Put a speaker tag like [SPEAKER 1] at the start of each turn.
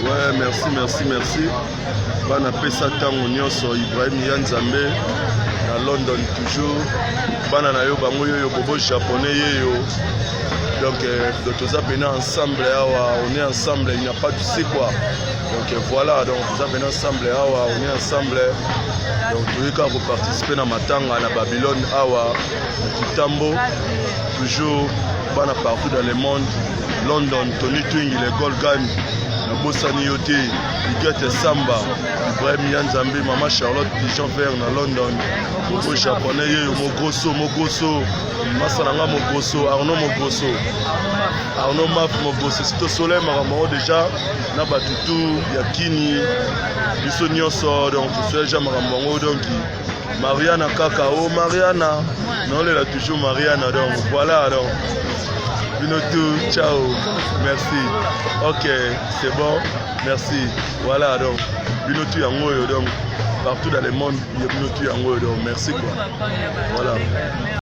[SPEAKER 1] Ouais, merci. Bana pesa tango nyonso Ibrahim Yanzambe na London toujours. Bana na yo bango yo bobo japonais yo. Donc tous appelés ensemble, on est ensemble, il n'y a pas de c'est quoi. Donc voilà, donc tous appelés ensemble, on est ensemble. Donc tous les cas vous participez dans Matanga, à Babylone, à Kitambo, toujours bana partout dans le monde. London, Tony Twing, les Golgan, le Bossani Yote, Igete Samba, Ibrahim Yanzambe, Maman Charlotte, Dijon Vert dans London, Bobo japonais, Mogoso, Masalanga Mogoso, Arnaud Mogoso, Arnaud Maf Mogoso, c'est au soleil, Maramao déjà, Nabatutu, Yakini, Biso Nyonso, donc c'est déjà Maramao, donc Mariana Kakao, Mariana, non, elle a toujours Mariana, donc voilà, donc. Binotou, ciao, merci. Ok, c'est bon, merci. Voilà, donc, Binotou Yangoyo, donc, partout dans le monde, il y a Binotou Yangoyo, donc, merci quoi. Voilà.